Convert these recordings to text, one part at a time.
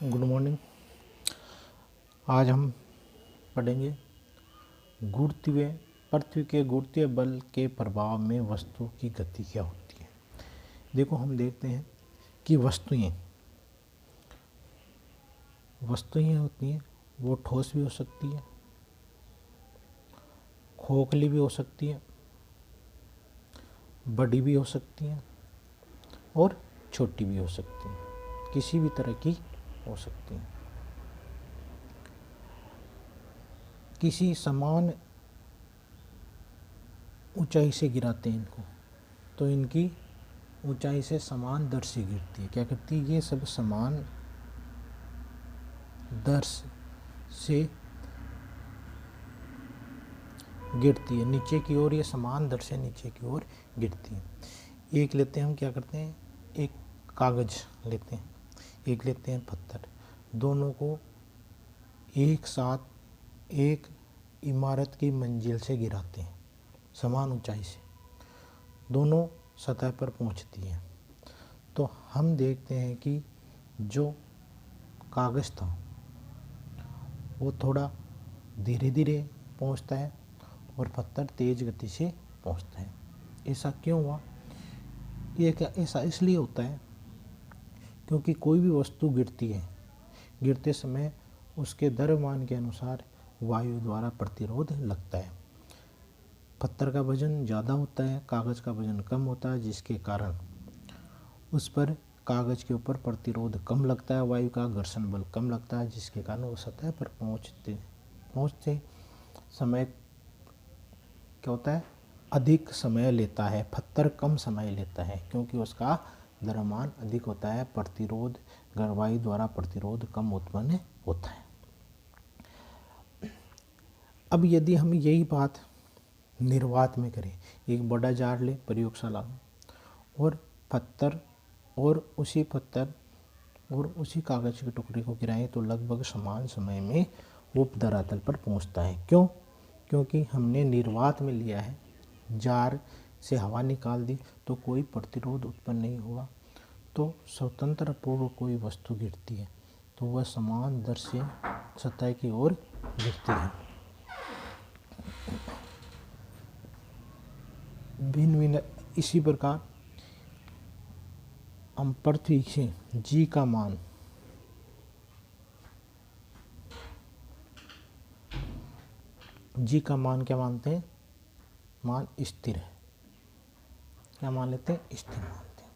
Good morning. आज हम पढ़ेंगे गुरुत्वीय पृथ्वी के गुरुत्वीय बल के प्रभाव में वस्तु की गति क्या होती है। देखो, हम देखते हैं कि वस्तुएं होती हैं, वो ठोस भी हो सकती है, खोखली भी हो सकती है, बड़ी भी हो सकती हैं और छोटी भी हो सकती हैं, किसी भी तरह की हो सकती हैं। किसी समान ऊंचाई से गिराते हैं इनको, तो इनकी ऊंचाई से समान दर से गिरती है। क्या करती है? ये सब समान दर से गिरती है नीचे की ओर, ये समान दर से नीचे की ओर गिरती है। एक लेते हैं हम, क्या करते हैं, एक कागज लेते हैं, एक लेते हैं पत्थर, दोनों को एक साथ एक इमारत की मंजिल से गिराते हैं समान ऊंचाई से, दोनों सतह पर पहुंचती हैं। तो हम देखते हैं कि जो कागज था वो थोड़ा धीरे धीरे पहुंचता है और पत्थर तेज गति से पहुंचता है। ऐसा क्यों हुआ? ऐसा इसलिए होता है क्योंकि कोई भी वस्तु गिरती है, गिरते समय उसके द्रव्यमान के अनुसार वायु द्वारा प्रतिरोध लगता है। पत्थर का वजन ज़्यादा होता है, कागज़ का वजन कम होता है, जिसके कारण उस पर कागज़ के ऊपर प्रतिरोध कम लगता है, वायु का घर्षण बल कम लगता है, जिसके कारण वो सतह पर पहुँचते समय क्या होता है, अधिक समय लेता है। पत्थर कम समय लेता है क्योंकि उसका द्रव्यमान अधिक होता है, प्रतिरोध वायु द्वारा प्रतिरोध कम उत्पन्न होता है। अब यदि हम यही बात निर्वात में करें, एक बड़ा जार ले प्रयोगशाला में, और पत्थर और उसी कागज़ के टुकड़े को गिराएं, तो लगभग समान समय में वो धरातल पर पहुंचता है। क्यों? क्योंकि हमने निर्वात में लिया है, जार से हवा निकाल दी तो कोई प्रतिरोध उत्पन्न नहीं हुआ। तो स्वतंत्र पूर्व कोई वस्तु गिरती है तो वह समान दर से सतह की ओर गिरती है। भिन्न भिन्न इसी प्रकार हम पृथ्वी से जी का मान क्या मानते हैं? मान स्थिर है। क्या मान लेते हैं? स्थिर मानते हैं।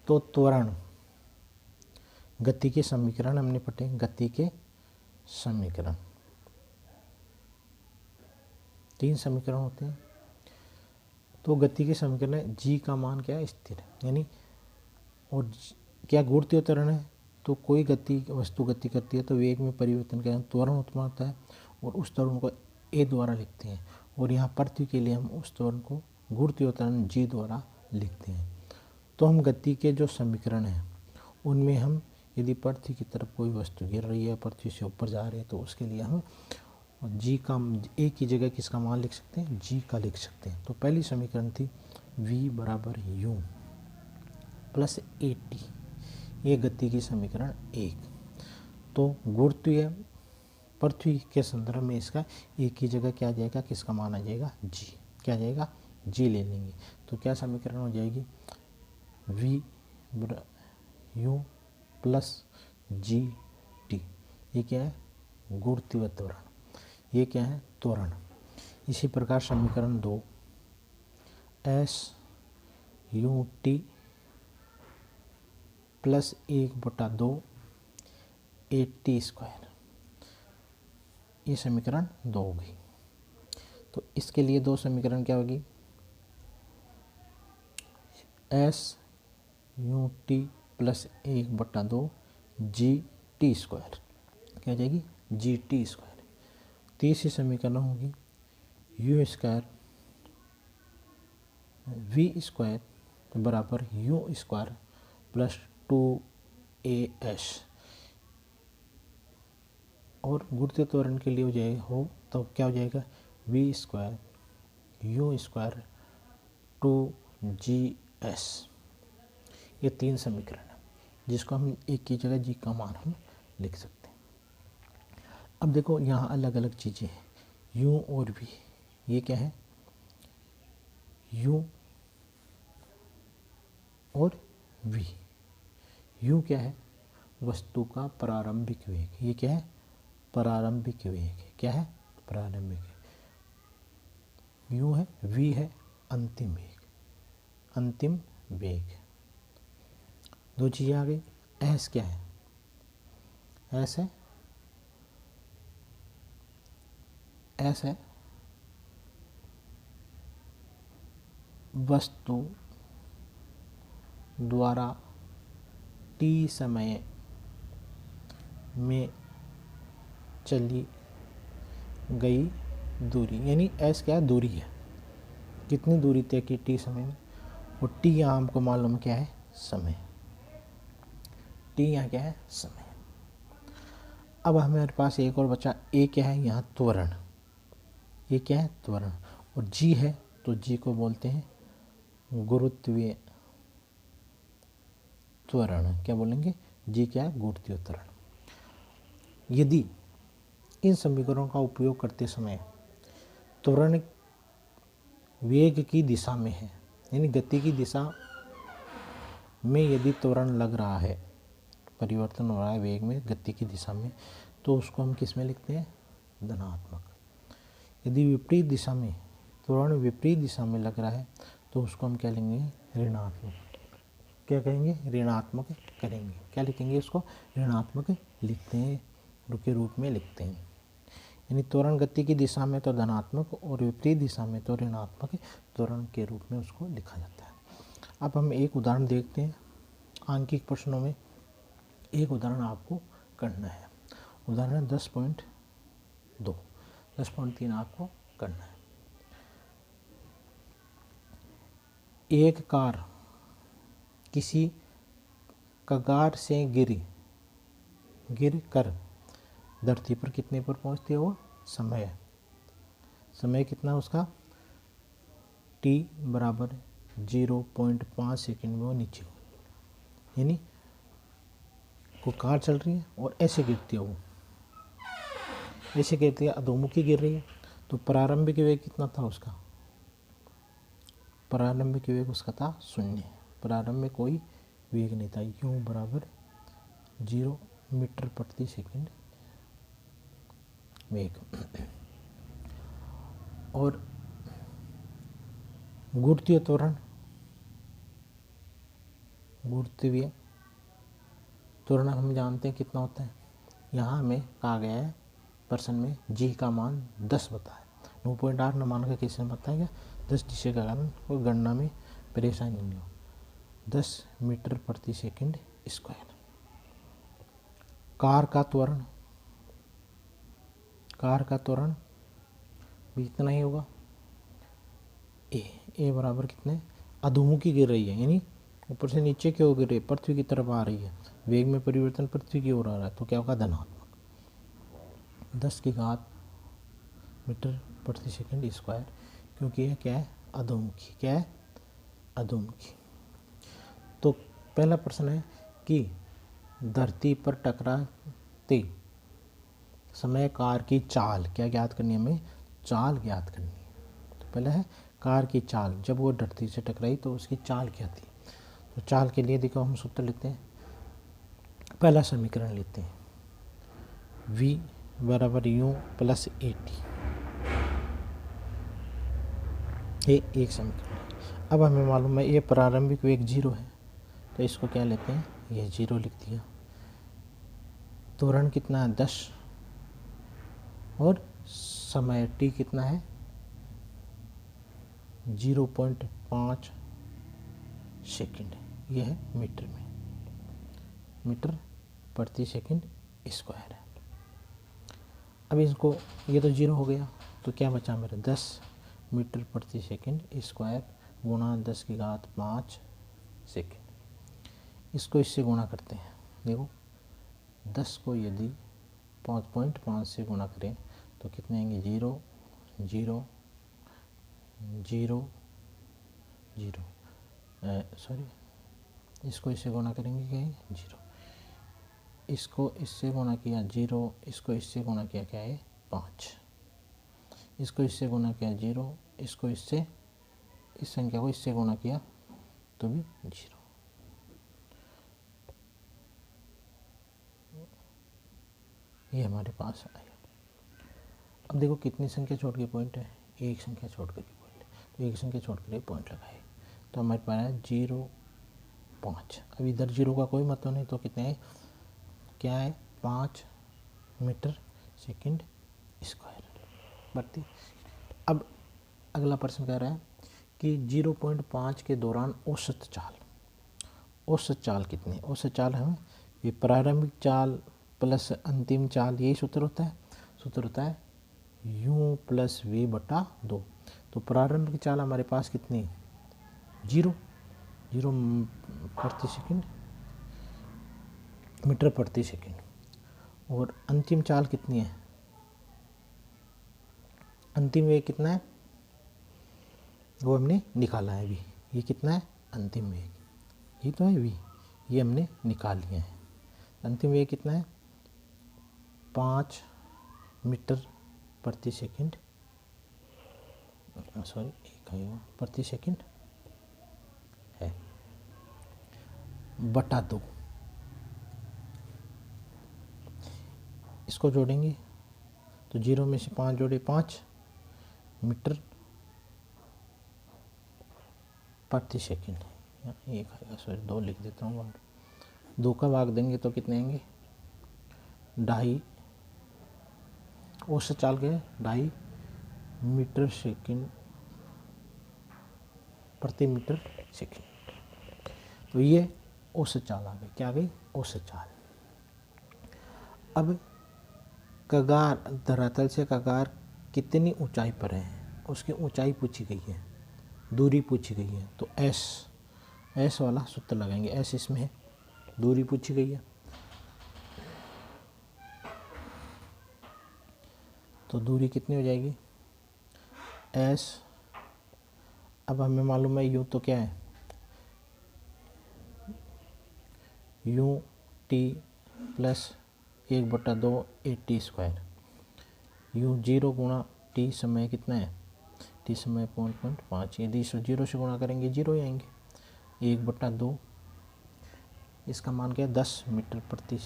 तो त्वरण गति के समीकरण हमने पढ़े, गति के समीकरण 3 समीकरण होते हैं। तो गति के समीकरण है, जी का मान क्या है? स्थिर, यानी और क्या गुरुत्वीय त्वरण है? तो कोई वस्तु गति करती है तो वेग में परिवर्तन के कारण त्वरण उत्पन्न होता है और उस त्वरण को ए द्वारा लिखते हैं। और यहाँ पृथ्वी के लिए हम उस त्वरण को गुरुत्वीय त्वरण जी द्वारा लिखते हैं। तो हम गति के जो समीकरण हैं उनमें हम यदि पृथ्वी की तरफ कोई वस्तु गिर रही है, पृथ्वी से ऊपर जा रही है, तो उसके लिए हम जी का ए की जगह किसका मान लिख सकते हैं? जी का लिख सकते हैं। तो पहली समीकरण थी v बराबर यू प्लस ए टी, ये गति की समीकरण 1। तो गुरुत्वीय पृथ्वी के संदर्भ में इसका एक की जगह क्या आ जाएगा? किसका मान आ जाएगा? जी। क्या आ जाएगा? जी ले लेंगे। तो क्या समीकरण हो जाएगी? v you plus G T, ये क्या है? गुरुत्वीय त्वरण। ये क्या है? त्वरण। इसी प्रकार समीकरण 2 S U T plus 1/2 A T square, ये समीकरण 2 हो गई। तो इसके लिए 2 समीकरण क्या होगी? S U T plus 1/2 G T square, क्या हो जाएगी? G T square. तीसरी समीकरण होगी यू स्क्वायर वी स्क्वायर बराबर यू स्क्वायर प्लस 2AS, और गुरुत्वीय त्वरण के लिए तो क्या हो जाएगा? V square u square 2GS। ये 3 समीकरण है जिसको हम एक की जगह जी का मान हम लिख सकते हैं। अब देखो यहाँ अलग अलग चीज़ें हैं, यू और वी। ये क्या है? यू और वी। यू क्या है? वस्तु का प्रारंभिक वेग। ये क्या है? प्रारंभिक वेग। क्या है? प्रारंभिक वेग। यू है, वी है अंतिम वेग। अंतिम वेग। दो चीज़ें आ गई। एस क्या है? एस है, एस है वस्तु द्वारा टी समय में चली गई दूरी। यानी एस क्या है? दूरी है। कितनी दूरी तय की टी समय में, और टी यहाँ हमको मालूम क्या है? समय। टी यहाँ क्या है? समय। अब हमारे पास एक और बचा, ए क्या है? यहाँ त्वरण। ये क्या है? त्वरण। और जी है, तो जी को बोलते हैं गुरुत्वीय त्वरण। क्या बोलेंगे? जी क्या है? गुरुत्वीय त्वरण। यदि इन समीकरणों का उपयोग करते समय त्वरण वेग की दिशा में है, यानी गति की दिशा में यदि त्वरण लग रहा है, परिवर्तन हो रहा है वेग में गति की दिशा में, तो उसको हम किस में लिखते हैं? धनात्मक। यदि विपरीत दिशा में, त्वरण विपरीत दिशा में लग रहा है, तो उसको हम क्या लेंगे? ऋणात्मक। क्या कहेंगे? ऋणात्मक करेंगे। क्या लिखेंगे? उसको ऋणात्मक लिखते हैं, के रूप में लिखते हैं। यानी त्वरण गति की दिशा में तो धनात्मक और विपरीत दिशा में तो ऋणात्मक त्वरण के रूप में उसको लिखा जाता है। अब हम एक उदाहरण देखते हैं। आंकिक प्रश्नों में एक उदाहरण आपको करना है। उदाहरण 10.2, 10.3 आपको करना है। एक कार किसी कगार से गिर कर धरती पर कितने पर पहुंचती है? वो समय कितना उसका? t बराबर 0.5 सेकेंड में वो नीचे हो। यानी वो कार चल रही है और ऐसे गिरती है, वो ऐसे गिरती है, अधोमुखी गिर रही है। तो प्रारंभिक वेग कितना था उसका? प्रारंभिक वेग उसका था 0। प्रारंभ में कोई वेग नहीं था। यू बराबर 0 मीटर प्रति सेकंड वेग। और गुरुत्वीय त्वरण, गुरुत्वीय त्वरण हम जानते हैं कितना होता है। यहाँ हमें कहा गया है प्रश्न में जी का मान 10 बताया। 9.8 न मान का किसने बताया? 10 जिसके कारण कोई गणना में परेशानी नहीं हो। 10 मीटर प्रति सेकंड स्क्वायर। कार का त्वरण भी इतना ही होगा। ए बराबर कितने? अधोमुखी गिर रही है, यानी ऊपर से नीचे की ओर गिर रही है, पृथ्वी की तरफ आ रही है, वेग में परिवर्तन पृथ्वी की ओर आ रहा है, तो क्या होगा? धनात्मक। 10 की घात मीटर प्रति सेकंड स्क्वायर, क्योंकि यह क्या है? अधोमुखी। क्या है? अधोमुखी। तो पहला प्रश्न है कि धरती पर टकराते समय कार की चाल क्या ज्ञात करनी है? हमें चाल ज्ञात करनी है। तो पहला है कार की चाल, जब वो धरती से टकराई तो उसकी चाल क्या थी? तो चाल के लिए देखो हम सूत्र लिखते हैं। पहला समीकरण लेते हैं, v बराबर u प्लस AT। ये एक समीकरण है। अब हमें मालूम है ये प्रारंभिक वेग 0 है, तो इसको क्या लेते हैं? ये 0 लिख दिया। त्वरण कितना है? 10 और समय t कितना है? 0.5 सेकंड। ये है मीटर में, मीटर प्रति सेकंड स्क्वायर है। अब इसको, ये तो 0 हो गया, तो क्या बचा मेरा? 10 मीटर प्रति सेकंड स्क्वायर गुणा 10 की घात 5 सेकंड। इसको इससे गुणा करते हैं। देखो 10 को यदि 5.5 से गुणा करें तो कितने आएंगे? 0 0 0 0 सॉरी, इसको इससे गुणा करेंगे क्या? 0। इसको इससे गुणा किया 0, इसको इससे गुणा किया क्या है 5, इसको इससे गुणा किया 0, इसको इससे, इस संख्या को इससे गुणा किया तो भी 0। ये हमारे पास आया। अब देखो कितनी संख्या छोड़ के पॉइंट है, एक संख्या छोड़ कर के पॉइंट है, तो एक संख्या छोड़ कर पॉइंट लगाए तो हमारे पास है 0, 5। अब इधर 0 का कोई मतलब नहीं, तो कितने है, क्या है 5 मीटर सेकंड स्क्वायर प्रति। अब अगला प्रश्न कह रहा है कि 0.5 के दौरान औसत चाल, औसत चाल कितनी है। औसत चाल हमें ये प्रारंभिक चाल प्लस अंतिम चाल, यही सूत्र होता है। सूत्र होता है u प्लस v बटा 2। तो प्रारंभिक चाल हमारे पास कितनी है 0 प्रति सेकंड, मीटर प्रति सेकंड। और अंतिम चाल कितनी है, अंतिम वेग कितना है वो हमने निकाला है अभी। ये कितना है अंतिम वेग, ये तो है v, ये हमने निकाल लिया है। अंतिम वेग कितना है 5 मीटर प्रति सेकंड, सॉरी प्रति सेकंड है बटा 2। इसको जोड़ेंगे तो 0 में से 5 जोड़े 5 मीटर प्रति सेकंड। एक आएगा, सॉरी 2 लिख देता हूँ, 2 का भाग देंगे तो कितने आएंगे 2.5। औसत चाल के 2.5 मीटर सेकंड प्रति मीटर सेकंड। तो ये औसत चाल आ गई, क्या आ गई औसत चाल। अब कगार, धरातल से कगार कितनी ऊंचाई पर है, उसकी ऊंचाई पूछी गई है, दूरी पूछी गई है। तो एस वाला सूत्र लगाएंगे, एस इसमें है, दूरी पूछी गई है तो दूरी कितनी हो जाएगी एस। अब हमें मालूम है यू तो क्या है U T plus 1/2 80 square. You 0 गुणा टी समय कितना है, टी समय 0.5, यदि 0 से गुणा करेंगे 0 ही आएंगे। 1/2, इसका मान क्या है 10 मीटर प्रति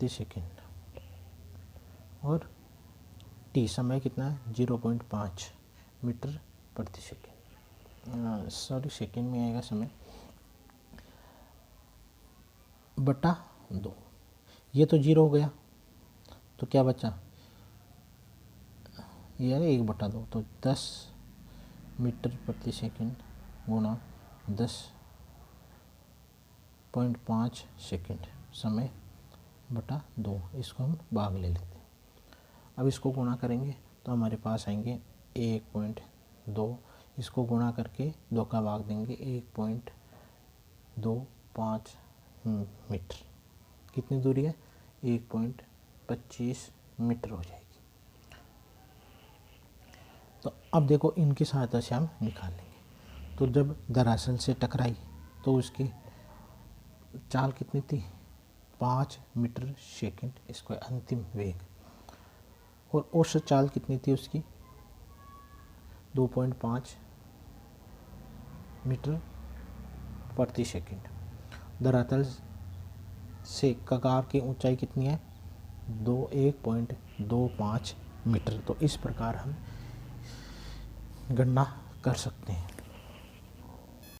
सेकंड। और टी समय कितना है 0.5 मीटर प्रति सेकंड, सॉरी सेकंड में आएगा समय, बटा 2। ये तो 0 हो गया तो क्या बचा, ये है 1/2, तो 10 मीटर प्रति सेकंड गुणा 10.5 सेकंड समय बटा 2। इसको हम भाग ले लेते हैं। अब इसको गुणा करेंगे तो हमारे पास आएंगे 1.2, इसको गुणा करके 2 का भाग देंगे 1.25 मीटर। कितनी दूरी है 1.25 मीटर हो जाएगी। तो अब देखो इनकी सहायता से हम निकाल लेंगे। तो जब दरअसल से टकराई तो उसकी चाल कितनी थी 5 मीटर सेकंड स्क्वायर अंतिम वेग। और औसत चाल कितनी थी उसकी 2.5 मीटर प्रति सेकंड। धरातल से कगार की ऊंचाई कितनी है 1.25 मीटर। तो इस प्रकार हम गणना कर सकते हैं।